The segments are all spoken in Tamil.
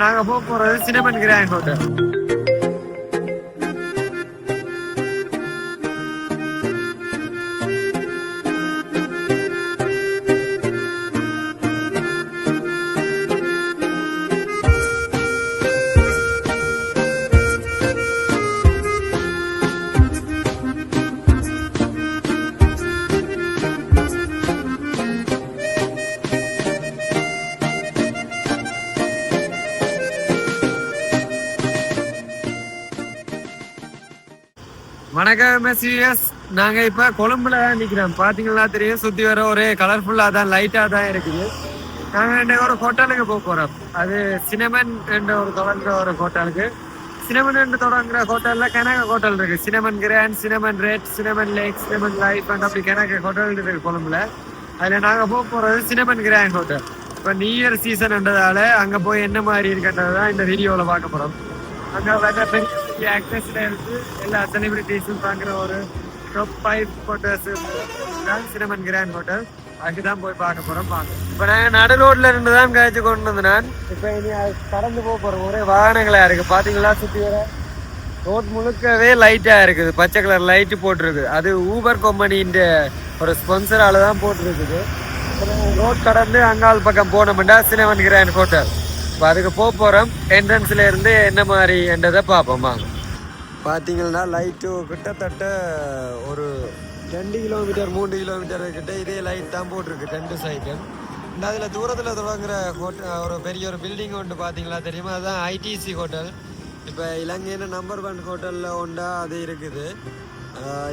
நாங்க போறது சினமன் கிராண்ட் ஹோட்டல். வணக்கம் எஸ். நாங்க இப்ப கொழும்புல தான் நிக்கிறோம். பாத்தீங்கன்னா தெரியும், சுத்தி வர ஒரே கலர்ஃபுல்லா தான், லைட்டா தான் இருக்குது. நாங்க ஒரு ஹோட்டலுக்கு போக போறோம். அது சினமன் என்ற ஒரு தொடங்குற ஒரு ஹோட்டலுக்கு. சினமன் என்று தொடங்குற ஹோட்டல்ல கனக ஹோட்டல் இருக்கு. Cinnamon Grand, Cinnamon Red, Cinnamon Lake, Cinnamon Life அப்படி கனக ஹோட்டல் இருக்கு கொழும்புல. அதுல நாங்க போக போறது சினமன் கிராண்ட் ஹோட்டல். இப்ப நியூ இயர் சீசன்ன்றதால அங்க போய் என்ன மாதிரி இருக்கிறதான் இந்த வீடியோல பார்க்க போறோம். அங்க வர பெரிய ஆக்டர்ஸ்ல இருந்து எல்லா செலிபிரிட்டிஸும் பாக்குற ஒரு top 5 hotels Cinnamon Grand hotel. அதுக்குதான் போய் பார்க்க போறோம். இப்ப நாங்க நடு ரோட்ல இருந்து தான் கழிச்சு கொண்டு வந்து நான் இப்ப இனி கடந்து போக போறோம். ஒரே வாகனங்களா இருக்கு. பாத்தீங்களா, சுத்தி வர ரோட் முழுக்கவே லைட்டா இருக்குது. பச்சை கலர் லைட் போட்டிருக்கு. அது ஊபர் கம்பெனின்ற ஒரு ஸ்பான்சரால தான் போட்டிருக்குது. ரோட் கடந்து அங்காள் பக்கம் போனோம்னா சினமன் கிராண்ட் ஹோட்டல். இப்போ அதுக்கு போக போகிறோம். என்ட்ரன்ஸ்ல இருந்து என்ன மாதிரி என்றதை பார்ப்போமா. பார்த்தீங்கன்னா லைட்டு கிட்டத்தட்ட ஒரு 2 கிலோமீட்டர் 3 கிலோமீட்டர் கிட்ட இதே லைட் தான் போட்டிருக்கு 2 சைடும். இந்த அதில் தூரத்தில் தொடங்குற ஹோட்டல் ஒரு பெரிய ஒரு பில்டிங் ஒன்று பார்த்தீங்களா தெரியுமா, அதுதான் ஐடிசி ஹோட்டல். இப்போ இலங்கையில் நம்பர் 1 ஹோட்டலில் ஒன்றா அது இருக்குது.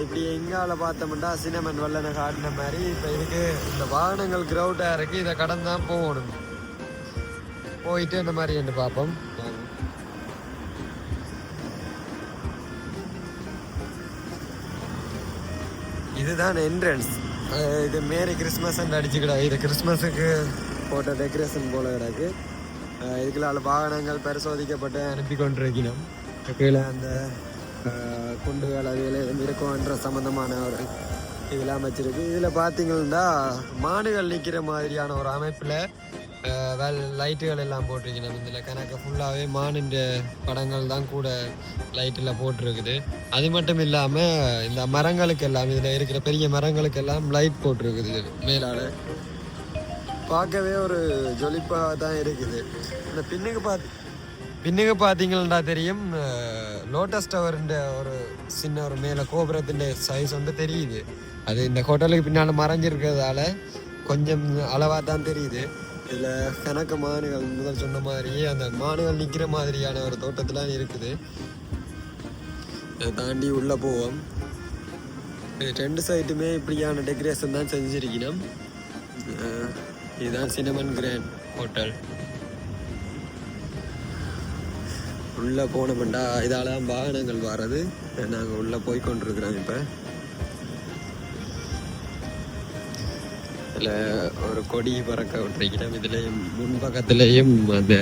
இப்படி எங்கால பார்த்தோம்னா சினமன் வல்லனை காட்டின மாதிரி இப்போ இதுக்கு இந்த வாகனங்கள் கிரௌண்டாக இருக்குது. இதை கடந்து தான் போகணும். போயிட்டு இந்த மாதிரி என்று பார்ப்போம். இதுதான் என்ட்ரன்ஸ். இது மேரி கிறிஸ்மஸ் அடிச்சு கிடாது. இது கிறிஸ்மஸுக்கு போட்ட டெக்கரேஷன் போல கிடக்கு. இதுக்குள்ள வாகனங்கள் பரிசோதிக்கப்பட்டு அனுப்பி கொண்டிருக்கணும். கீழே அந்த குண்டுகள் அதில் இருக்கும்ன்ற சம்மந்தமான ஒரு இதெல்லாம் வச்சிருக்கு. இதில் பார்த்தீங்கன்னா மாடுகள் நிற்கிற மாதிரியான ஒரு அமைப்பில் லைட்டுகள் எல்லாம் போட்டிருக்கணும். இதில் கணக்கு ஃபுல்லாகவே மானின்ற படங்கள் தான் கூட லைட்டில் போட்டிருக்குது. அது மட்டும் இல்லாமல் இந்த மரங்களுக்கு எல்லாம், இதில் இருக்கிற பெரிய மரங்களுக்கு எல்லாம் லைட் போட்டிருக்குது மேலால். பார்க்கவே ஒரு ஜொலிப்பாக தான் இருக்குது. இந்த பின்னுக்கு பார்த்தீங்கன்னா தெரியும், லோட்டஸ் டவர்ன்ற ஒரு சின்ன ஒரு மேலே கோபுரத்தின் சைஸ் வந்து தெரியுது. அது இந்த ஹோட்டலுக்கு பின்னால் மறைஞ்சிருக்கிறதால கொஞ்சம் அளவாக தான் தெரியுது. இதில் கணக்கு மானுகள் முதல் சொன்ன மாதிரியே அந்த மானுகள் நிற்கிற மாதிரியான ஒரு தோட்டத்தில் இருக்குது. இதை தாண்டி உள்ளே போவோம். 2 சைட்டுமே இப்படியான டெக்கரேஷன் தான் செஞ்சிருக்கணும். இதுதான் சினமன் கிராண்ட் ஹோட்டல். உள்ளே போனோம்டா இதால தான் வாகனங்கள் வர்றது. நாங்கள் உள்ளே போய் கொண்டிருக்கிறோம். இப்போ இதில் ஒரு கொடி பறக்க விட்டுருக்கிறோம். இதுலேயும் முன்பக்கத்துலேயும் அந்த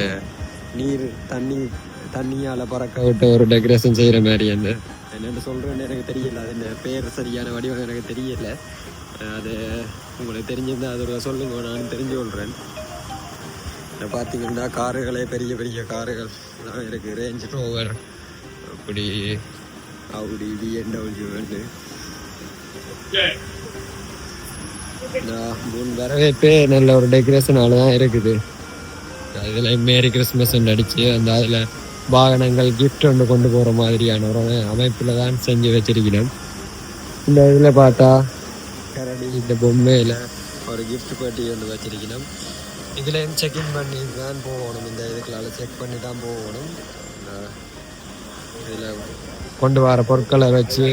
தண்ணியால் பறக்க விட்டு ஒரு டெக்கரேஷன் செய்கிற மாதிரி அந்த என்னென்னு சொல்கிறேன்னு எனக்கு தெரியல. அது என்ன பேர் சரியான வடிவம் எனக்கு தெரியல. அது உங்களுக்கு தெரிஞ்சிருந்தால் அது ஒரு சொல்லுங்க, நான் தெரிஞ்சு கொள்கிறேன். பார்த்தீங்கன்னா காருகளே பெரிய பெரிய காருகள் தான் இருக்குது. ரேஞ்ச் ரோவர், அப்படி ஆடி, BMW முன் வரவேற்பே நல்ல ஒரு டெக்கரேஷனால தான் இருக்குது. அதில் மேரி கிறிஸ்மஸ் அடிச்சு அந்த அதில் வாகனங்கள் கிஃப்ட் ஒன்று கொண்டு போகிற மாதிரியான ஒரு அமைப்பில் தான் செஞ்சு வச்சிருக்கணும். இந்த இதில் பார்த்தா கரடி இந்த பொம்மையில் ஒரு கிஃப்ட் பெட்டி ஒன்று வச்சிருக்கணும். இதுலேயும் செக்இன் பண்ணி தான் போகணும். இந்த இதுக்களால் செக் பண்ணி தான் போகணும். இதில் கொண்டு வர பொருட்களை வச்சு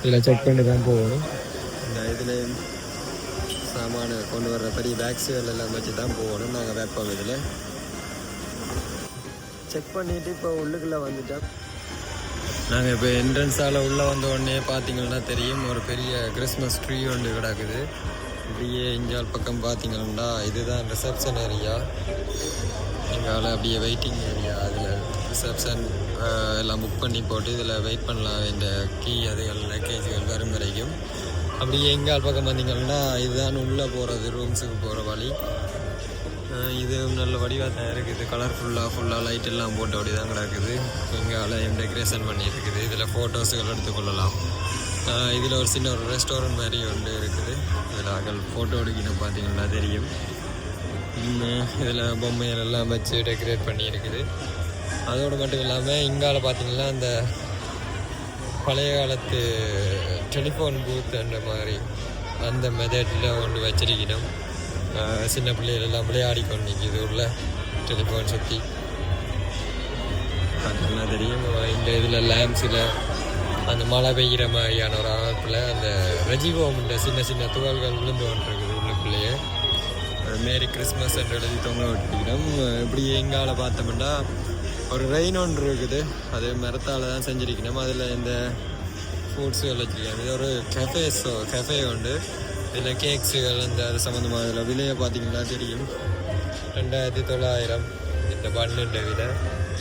இதில் செக் பண்ணி தான் போகணும். இந்த இதுலேயும் சாமான கொண்டு வர்ற பெரிய பேக்ஸுகள் எல்லாம் வச்சு தான் போகணும். நாங்கள் வைப்போம். இதில் செக் பண்ணிவிட்டு இப்போ உள்ளுக்குள்ளே வந்துட்டோம். நாங்கள் இப்போ என்ட்ரன்ஸால் உள்ளே வந்த உடனே பார்த்தீங்கன்னா தெரியும், ஒரு பெரிய கிறிஸ்மஸ் ட்ரீ ஒன்று கிடக்குது. இப்படியே இஞ்சால் பக்கம் பார்த்தீங்கன்னா இதுதான் ரிசப்ஷன் ஏரியா. எங்களால் அப்படியே வெயிட்டிங் ஏரியா. அதில் ரிசப்ஷன் எல்லாம் புக் பண்ணி போட்டு இதில் வெயிட் பண்ணலாம். இந்த கீ அதுகள் லக்கேஜுகள் வரும் வரைக்கும். அப்படியே எங்கால் பக்கம் பார்த்தீங்கன்னா இதுதான் உள்ளே போகிறது, ரூம்ஸுக்கு போகிற வழி. இது நல்ல வடிவாக தான் இருக்குது. ஃபுல்லாக லைட் எல்லாம் போட்டு அப்படி தான் கிடக்குது. இங்கே டெக்கரேஷன் பண்ணியிருக்குது. இதில் ஃபோட்டோஸுகள் எடுத்துக்கொள்ளலாம். இதில் ஒரு சின்ன ஒரு ரெஸ்டாரண்ட் மாதிரி ஒன்று இருக்குது. இதில் ஃபோட்டோ எடுக்கணும் பார்த்தீங்கன்னா தெரியும். இதில் பொம்மைகள் எல்லாம் வச்சு டெக்கரேட் பண்ணியிருக்குது. அதோடு மட்டும் இல்லாமல் இங்கால பார்த்தீங்கன்னா அந்த பழைய காலத்து டெலிஃபோன் பூத்துன்ற மாதிரி அந்த மெத்தடில் ஒன்று வச்சிருக்கணும். சின்ன பிள்ளைகள் எல்லாம் விளையாடி கொண்டு நிற்கிது உள்ள டெலிஃபோன் சுற்றி பார்த்தீங்கன்னா தெரியும். இந்த இதில் லேம்ப்ஸில் அந்த மழை பெய்கிற மாதிரியான ஒரு அமைப்பில் அந்த ரெஜிவோம்ன்ற சின்ன சின்ன துகள்கள் விழுந்து கொண்டிருக்குது உள்ளுக்குள்ளேயே. மேரி கிறிஸ்மஸ் என்று எழுதி தொங்க விட்டுக்கிறோம். இப்படி எங்கால பார்த்தோம்னா ஒரு ரெயின் ஒன்று இருக்குது. அது மரத்தால் தான் செஞ்சுருக்கணும். அதில் இந்த ஃப்ரூட்ஸுகள் வச்சுருக்காங்க. இது ஒரு கெஃபே உண்டு. இதில் கேக்ஸுகள் அந்த அது சம்மந்தமாக இதில் விலையை பார்த்தீங்கன்னா தெரியும். 2900 இந்த பண்ணுன்ற விலை.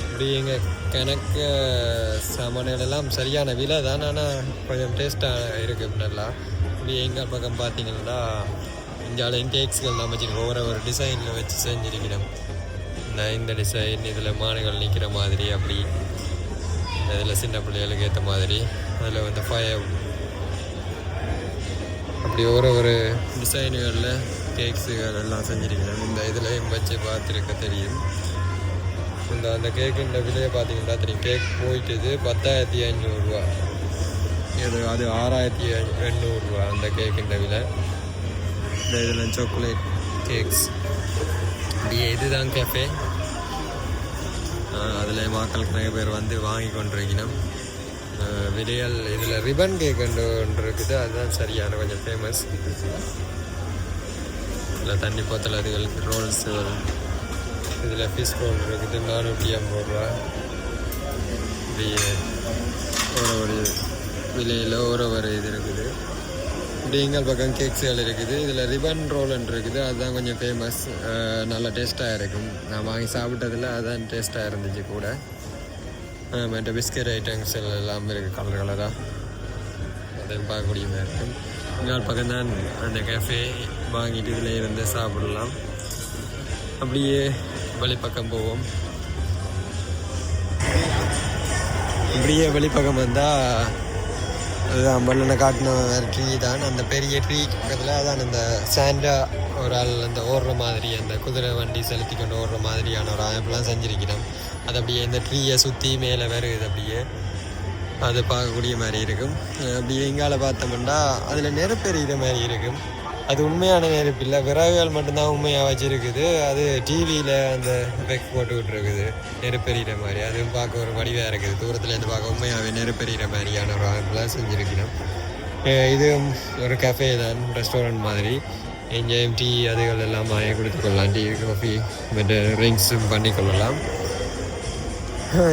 இப்படி எங்கள் கணக்கு சாமான்களெல்லாம் சரியான விலை தான். ஆனால் கொஞ்சம் டேஸ்ட்டாக இருக்குது நல்லா. இப்படி எங்கள் பக்கம் பார்த்தீங்கன்னா இந்தியாவிலையும் கேக்ஸ்கள் தான் வச்சுருக்கோம். ஒரு டிசைனில் வச்சு செஞ்சுருக்கணும். இந்த டிசைன் இதில் மானுகள் நிற்கிற மாதிரி, அப்படி இதில் சின்ன பிள்ளைகளுக்கு ஏற்ற மாதிரி, அதில் வந்து அப்படி ஒரு டிசைனுகளில் கேக்ஸுகள் எல்லாம் செஞ்சுருக்கணும். இந்த இதில் வச்சு பார்த்துருக்க தெரியும். அந்த கேக்குன்ற விலையை பார்த்தீங்கன்னா தெரியும். கேக் போயிட்டுது 10,500 அது 6,800 அந்த கேக்குன்ற விலை. இந்த இதில் சாக்லேட் கேக்ஸ் அப்படியே இதுதான் கேஃபே. அதில் மக்களுக்கு நிறைய பேர் வந்து வாங்கி கொண்டிருக்கணும். விலைகள் இதில் ரிபன் கேக் ஒன்று இருக்குது. அதுதான் சரியான கொஞ்சம் ஃபேமஸ். இதில் தண்ணி போத்தல் அதுகள் ரோல்ஸு. இதில் ஃபிஷ் ரோல் இருக்குது 450 இப்படி ஒரு விலையில் ஒரு இது இருக்குது. இப்படி எங்கள் பக்கம் கேக்ஸுகள் இருக்குது. இதில் ரிபன் ரோல்ன்னு இருக்குது. அதுதான் கொஞ்சம் ஃபேமஸ். நல்லா டேஸ்ட்டாக இருக்கும். நான் வாங்கி சாப்பிட்டதில் அதுதான் டேஸ்ட்டாக இருந்துச்சு கூட. மற்ற பிஸ்கட் ஐட்டம்ஸ் எல்லாம் இருக்குது கலராக. அதையும் பார்க்கக்கூடிய மாதிரி இருக்கும். எங்கள் பக்கம் தான் அந்த கேஃபே. வாங்கிட்டு இதில் இருந்து சாப்பிடலாம். அப்படியே வெளிப்பக்கம் போவோம். இப்படியே வெளிப்பக்கம் வந்தால் அதுதான் மண்ணெண்ணை காட்டின ட்ரீ தான். அந்த பெரிய ட்ரீ பக்கத்தில் அதான் அந்த சாண்டா ஒரு ஆள் அந்த ஓடுற மாதிரி, அந்த குதிரை வண்டி செலுத்தி கொண்டு ஓடுற மாதிரியான ஒரு அமைப்பெல்லாம் செஞ்சுருக்கணும். அது அப்படியே இந்த ட்ரீயை சுற்றி மேலே வருது. அப்படியே அது பார்க்கக்கூடிய மாதிரி இருக்கும். அப்படியே எங்கால பார்த்தோம்னா அதில் நெருப்பெறிகிற மாதிரி இருக்கும். அது உண்மையான நெருப்பு இல்லை, விறகுகள் மட்டும்தான் உண்மையாக வச்சுருக்குது. அது டிவியில் அந்த எஃபெக்ட் போட்டுக்கிட்டு இருக்குது நெருப்பெறிகிற மாதிரி. அதுவும் பார்க்க ஒரு வடிவாக இருக்குது. தூரத்துலேருந்து பார்க்க உண்மையாகவே நெருப்பெறிகிற மாதிரியான ஒரு அமைப்பெலாம் செஞ்சுருக்கணும். இது ஒரு கஃபே தான், ரெஸ்டாரண்ட் மாதிரி. எங்கேயும் டீ அதுகள் எல்லாம் வாங்கி கொடுத்துக்கொள்ளலாம். டீ காஃபி மற்ற ட்ரிங்க்ஸும் பண்ணிக்கொள்ளலாம்.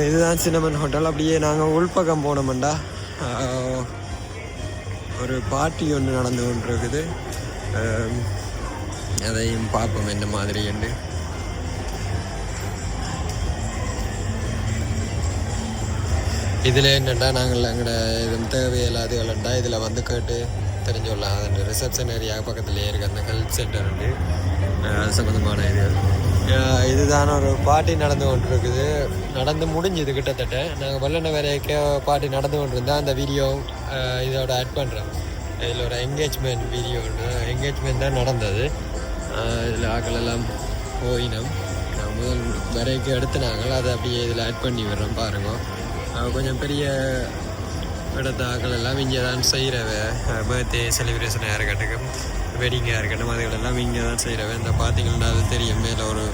இதுதான் சின்னமன் ஹோட்டல். அப்படியே நாங்கள் உள்பக்கம் போனோம்டா ஒரு பார்ட்டி ஒன்று நடந்து கொண்டு இருக்குது. அதையும் பார்ப்போம் என்ன மாதிரி என்று. இதில் என்னென்னா நாங்கள் எங்களோட எதுவும் தேவையில்லாது இல்லைண்டா இதில் வந்து கேட்டு தெரிஞ்சுக்கொள்ளலாம். அந்த ரிசப்ஷன் ஏரியா பக்கத்துலேயே இருக்குது அந்த ஹெல்த் சென்டர் உண்டு. அது சம்மந்தமான இதுதான ஒரு பார்ட்டி நடந்து கொண்டு இருக்குது. நடந்து முடிஞ்சுது கிட்டத்தட்ட. நாங்கள் வெள்ளன வேலைக்கு பார்ட்டி நடந்து கொண்டு இருந்தால் அந்த வீடியோ இதோட ஆட் பண்ணுறோம். இதில் ஒரு என்கேஜ்மெண்ட் வீடியோ ஒன்று என்கேஜ்மெண்ட் தான் நடந்தது. இதில் ஆக்கள் எல்லாம் போயினோம். முதல் வரைக்கு எடுத்து நாங்கள் அதை அப்படியே இதில் ஆட் பண்ணி விடுறோம் பாருங்க. கொஞ்சம் பெரிய இடத்த ஆக்கள் எல்லாம் இங்கே தான் செய்கிறவ. பர்த்டே செலிப்ரேஷனாக இருக்கட்டும், வெட்டிங்காக இருக்கட்டும், அதுகளெல்லாம் இங்கே தான் செய்கிறவ. இந்த பார்த்தீங்கன்னா அது தெரியும். மேலே ஒரு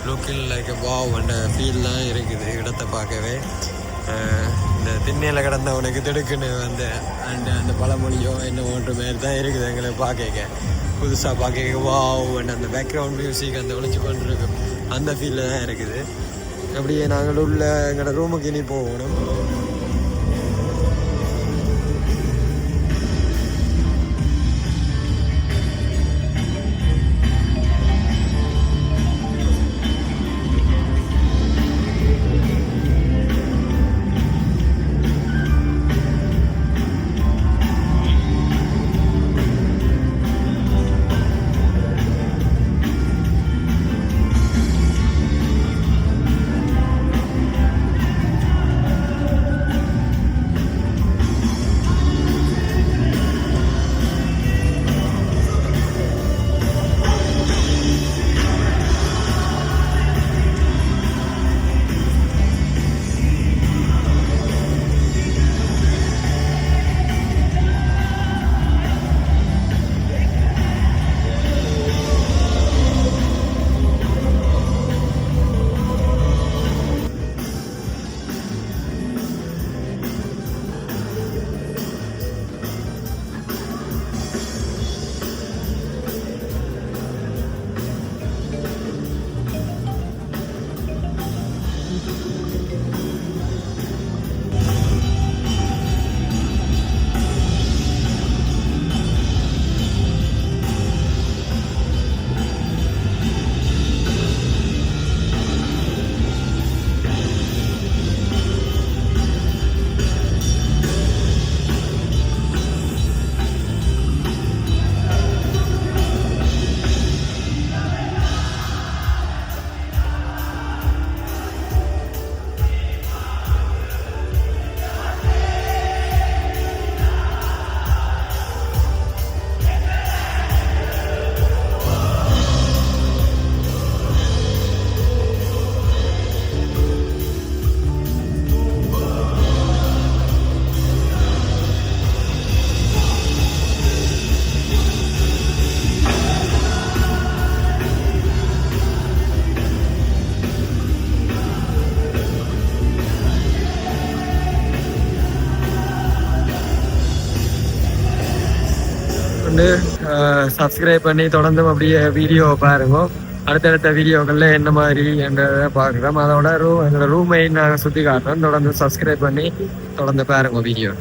லுக்கில் லைக் வாவ் அந்த ஃபீல்லாம் இருக்குது இடத்த பார்க்கவே. இந்த திண்ணையில் கிடந்தவனுக்கு திடுக்குன்னு அந்த பழமொழியோ என்ன ஒன்று மாரி தான் இருக்குது எங்களை பார்க்க. புதுசாக பார்க்க வாவ் அந்த பேக்ரவுண்ட் மியூசிக் அந்த ஒழிச்சு கொண்டு இருக்கும். அந்த ஃபீலில் தான் இருக்குது. அப்படியே நாங்கள் உள்ள எங்களோட ரூமுக்கு இனி போகணும். தொடர்ந்து சப்ஸ்கிரைப் பண்ணி தொடர்ந்து அப்படியே வீடியோ பாருங்க. அடுத்தடுத்த வீடியோக்களில் என்ன மாதிரி என்றதை பார்க்குறோம். அதோட எங்களோட ரூமை நாங்கள் சுற்றி காட்டுறோம். தொடர்ந்து சப்ஸ்கிரைப் பண்ணி தொடர்ந்து பாருங்க வீடியோ.